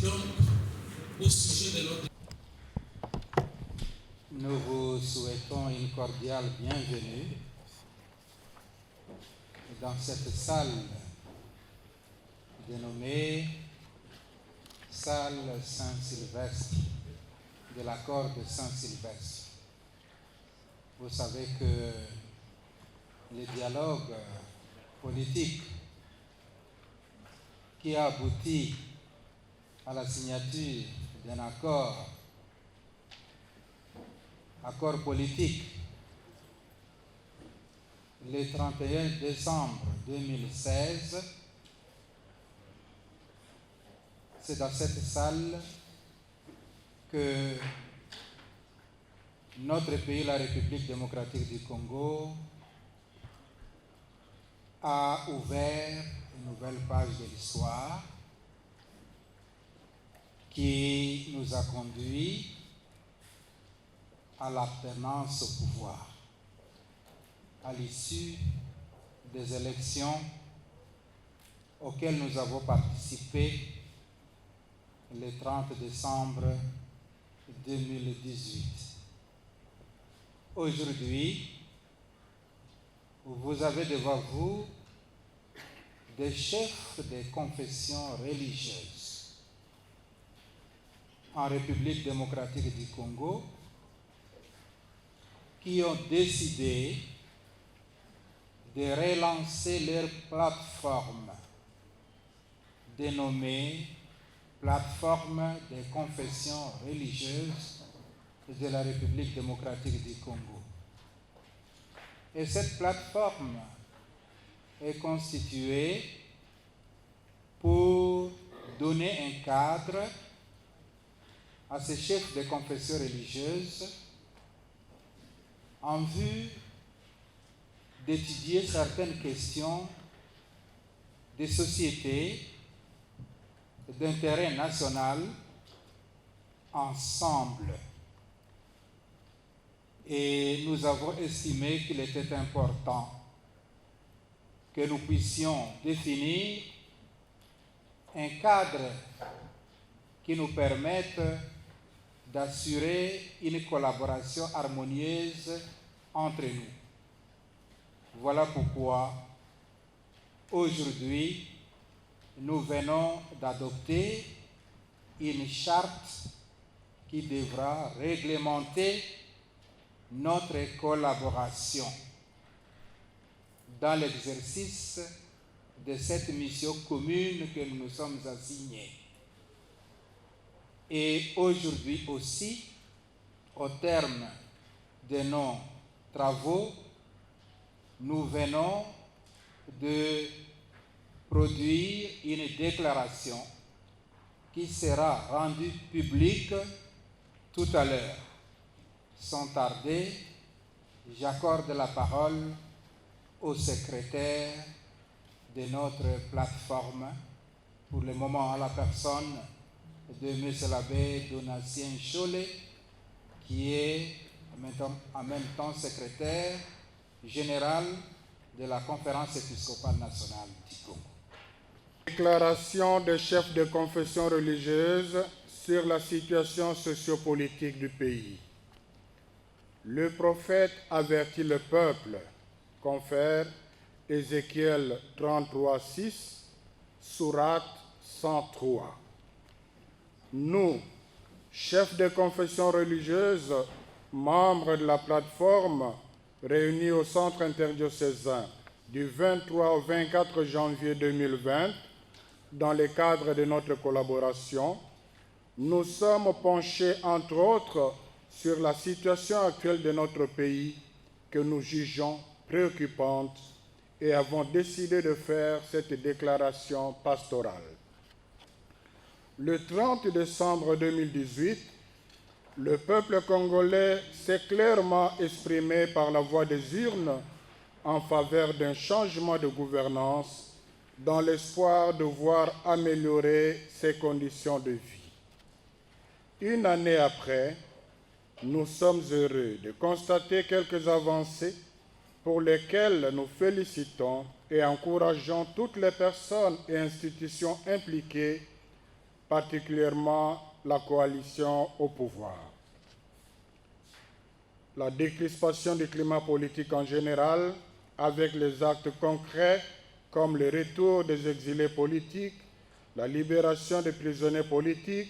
donc au sujet de notre... Nous vous souhaitons une cordiale bienvenue dans cette salle dénommée Salle Saint-Sylvestre, de l'accord de Saint-Sylvestre. Vous savez que le dialogue politique qui a abouti à la signature d'un accord politique le 31 décembre 2016, c'est dans cette salle que notre pays, la République démocratique du Congo, a ouvert une nouvelle page de l'histoire qui nous a conduits à l'alternance au pouvoir, à l'issue des élections auxquelles nous avons participé le 30 décembre 2018. Aujourd'hui, vous avez devant vous des chefs de confessions religieuses en République démocratique du Congo qui ont décidé de relancer leur plateforme dénommée Plateforme des confessions religieuses de la République démocratique du Congo. Et cette plateforme est constituée pour donner un cadre à ces chefs de confessions religieuses en vue d'étudier certaines questions de société, d'intérêt national, ensemble. Et nous avons estimé qu'il était important que nous puissions définir un cadre qui nous permette d'assurer une collaboration harmonieuse entre nous. Voilà pourquoi aujourd'hui nous venons d'adopter une charte qui devra réglementer notre collaboration dans l'exercice de cette mission commune que nous nous sommes assignés. Et aujourd'hui aussi, au terme de nos travaux, nous venons de produire une déclaration qui sera rendue publique tout à l'heure. Sans tarder, j'accorde la parole au secrétaire de notre plateforme, pour le moment à la personne de M. l'abbé Donatien Cholet, qui est en même temps secrétaire général de la Conférence épiscopale nationale du Congo. Déclaration des chefs de confession religieuse sur la situation sociopolitique du pays. Le prophète avertit le peuple, confère Ézéchiel 33:6, sourate 103. Nous, chefs de confession religieuse, membres de la plateforme réunis au centre interdiocésain du 23 au 24 janvier 2020, dans le cadre de notre collaboration, nous sommes penchés, entre autres, sur la situation actuelle de notre pays que nous jugeons préoccupante et avons décidé de faire cette déclaration pastorale. Le 30 décembre 2018, le peuple congolais s'est clairement exprimé par la voie des urnes en faveur d'un changement de gouvernance dans l'espoir de voir améliorer ses conditions de vie. Une année après, nous sommes heureux de constater quelques avancées pour lesquelles nous félicitons et encourageons toutes les personnes et institutions impliquées particulièrement la coalition au pouvoir. La décrispation du climat politique en général, avec les actes concrets comme le retour des exilés politiques, la libération des prisonniers politiques,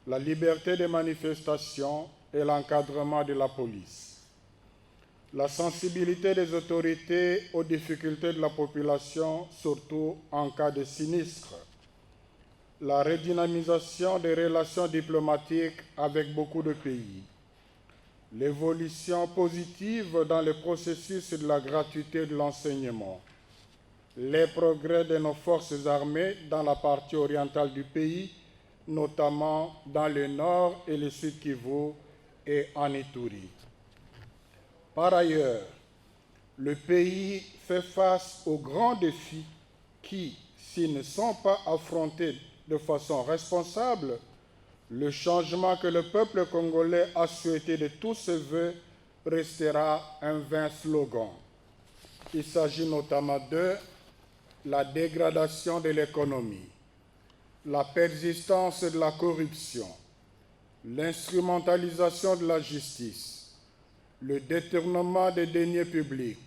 la liberté des manifestations et l'encadrement de la police. La sensibilité des autorités aux difficultés de la population, surtout en cas de sinistre. La redynamisation des relations diplomatiques avec beaucoup de pays. L'évolution positive dans le processus de la gratuité de l'enseignement. Les progrès de nos forces armées dans la partie orientale du pays, notamment dans le nord et le sud Kivu et en Ituri. Par ailleurs, le pays fait face aux grands défis qui, s'ils ne sont pas affrontés de façon responsable, le changement que le peuple congolais a souhaité de tous ses voeux restera un vain slogan. Il s'agit notamment de la dégradation de l'économie, la persistance de la corruption, l'instrumentalisation de la justice, le détournement des deniers publics,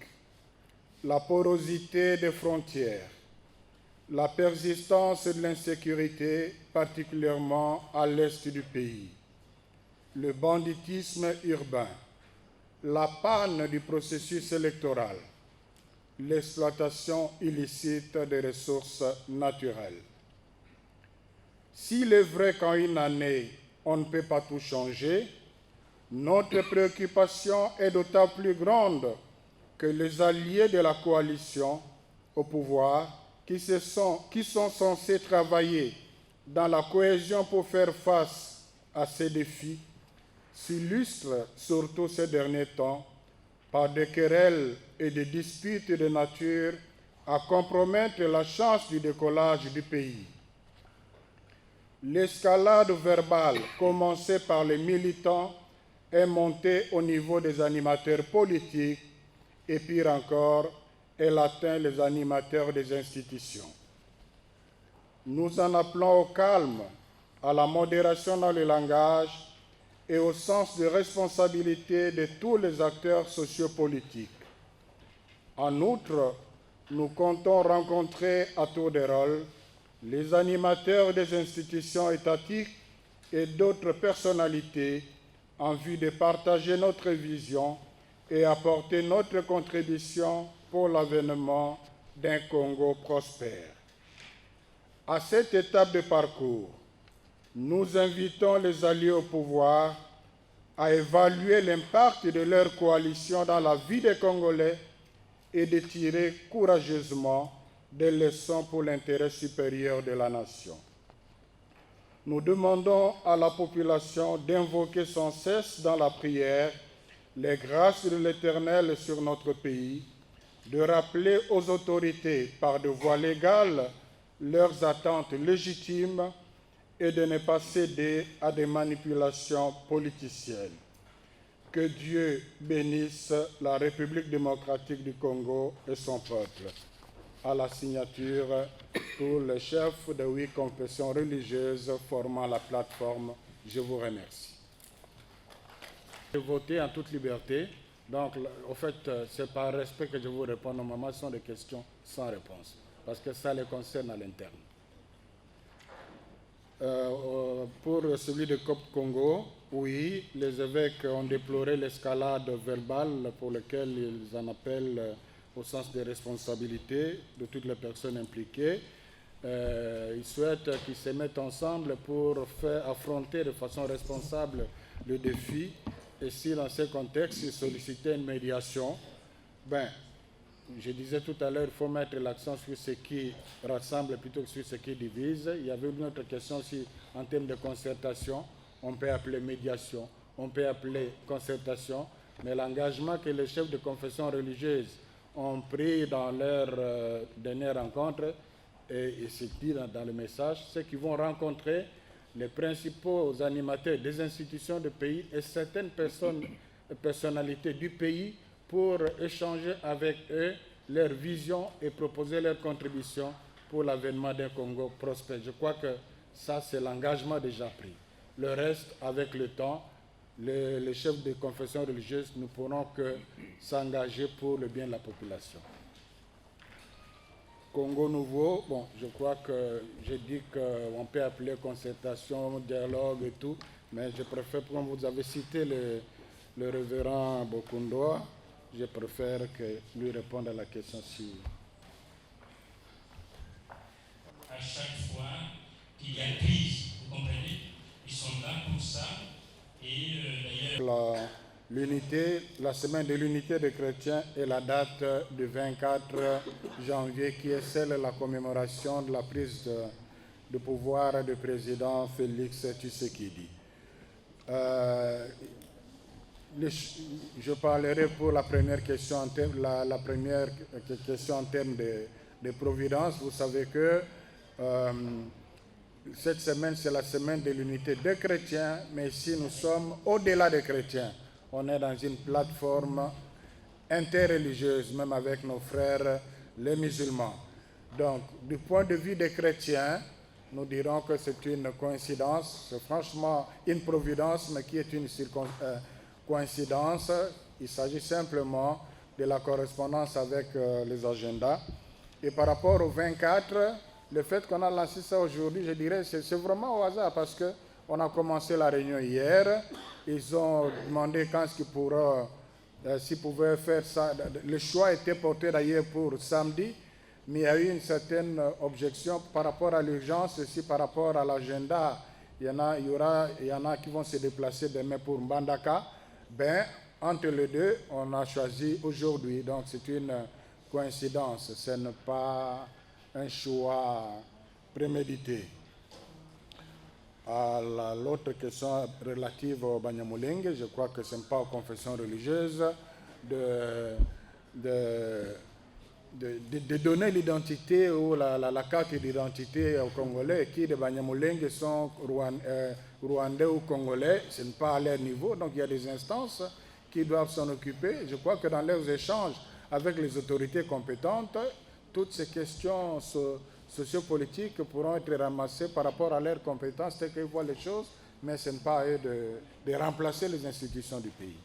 la porosité des frontières, la persistance de l'insécurité, particulièrement à l'est du pays, le banditisme urbain, la panne du processus électoral, l'exploitation illicite des ressources naturelles. S'il est vrai qu'en une année, on ne peut pas tout changer, notre préoccupation est d'autant plus grande que les alliés de la coalition au pouvoir, qui sont censés travailler dans la cohésion pour faire face à ces défis, s'illustrent surtout ces derniers temps par des querelles et des disputes de nature à compromettre la chance du décollage du pays. L'escalade verbale commencée par les militants est montée au niveau des animateurs politiques et pire encore, elle atteint les animateurs des institutions. Nous en appelons au calme, à la modération dans le langage et au sens de responsabilité de tous les acteurs sociopolitiques. En outre, nous comptons rencontrer à tour de rôle les animateurs des institutions étatiques et d'autres personnalités en vue de partager notre vision et apporter notre contribution pour l'avènement d'un Congo prospère. À cette étape de parcours, nous invitons les alliés au pouvoir à évaluer l'impact de leur coalition dans la vie des Congolais et de tirer courageusement des leçons pour l'intérêt supérieur de la nation. Nous demandons à la population d'invoquer sans cesse dans la prière les grâces de l'Éternel sur notre pays, de rappeler aux autorités par de voies légales leurs attentes légitimes et de ne pas céder à des manipulations politiciennes. Que Dieu bénisse la République démocratique du Congo et son peuple. À la signature, pour les chefs de 8 confessions religieuses formant la plateforme, je vous remercie. Voter en toute liberté. Donc, en fait, c'est par respect que je vous réponds. Normalement, ce sont des questions sans réponse, parce que ça les concerne à l'interne. Pour celui de COP Congo, oui, les évêques ont déploré l'escalade verbale pour laquelle ils en appellent au sens des responsabilités de toutes les personnes impliquées. Ils souhaitent qu'ils se mettent ensemble pour faire affronter de façon responsable le défi. Et si dans ce contexte, ils sollicitaient une médiation, je disais tout à l'heure, il faut mettre l'accent sur ce qui rassemble plutôt que sur ce qui divise. Il y avait une autre question aussi en termes de concertation. On peut appeler médiation, on peut appeler concertation, mais l'engagement que les chefs de confession religieuse ont pris dans leur dernière rencontre, et c'est dit dans le message, c'est qu'ils vont rencontrer les principaux animateurs des institutions du pays et certaines personnalités du pays pour échanger avec eux leurs visions et proposer leurs contributions pour l'avènement d'un Congo prospère. Je crois que Ça, c'est l'engagement déjà pris. Le reste, avec le temps, les chefs de confession religieuse ne pourront que s'engager pour le bien de la population. Congo Nouveau, bon, je crois que j'ai dit qu'on peut appeler concertation, dialogue et tout, mais je préfère, comme vous avez cité le révérend Bokundoa, je préfère que lui réponde à la question si... À chaque fois qu'il y a crise, vous comprenez, ils sont là pour ça. Et d'ailleurs... La semaine de l'unité des chrétiens est la date du 24 janvier qui est celle de la commémoration de la prise de pouvoir du président Félix Tshisekedi. Je parlerai pour la première question en termes, la première question en termes de providence. Vous savez que cette semaine, c'est la semaine de l'unité des chrétiens, mais ici nous sommes au-delà des chrétiens. On est dans une plateforme interreligieuse, même avec nos frères les musulmans. Donc, du point de vue des chrétiens, nous dirons que c'est une coïncidence, c'est franchement une providence, mais qui est une coïncidence. Il s'agit simplement de la correspondance avec les agendas. Et par rapport au 24, le fait qu'on a lancé ça aujourd'hui, je dirais, c'est vraiment au hasard parce qu'on a commencé la réunion hier. Ils ont demandé quand est-ce qu'ils pourraient, s'ils pouvaient faire ça. Le choix était porté d'ailleurs pour samedi, mais il y a eu une certaine objection par rapport à l'urgence, aussi par rapport à l'agenda. Il y en a qui vont se déplacer demain pour Mbandaka. Ben, entre les deux, on a choisi aujourd'hui. Donc c'est une coïncidence, ce n'est pas un choix prémédité. À l'autre question relative au Banyamulenge, je crois que ce n'est pas aux confessions religieuses de donner l'identité ou la carte d'identité aux Congolais qui de Banyamulenge sont rwandais ou congolais, ce n'est pas à leur niveau, donc il y a des instances qui doivent s'en occuper. Je crois que dans leurs échanges avec les autorités compétentes, toutes ces questions sociopolitiques pourront être ramassées par rapport à leurs compétences, telles qu'ils voient les choses, mais ce n'est pas à eux de remplacer les institutions du pays.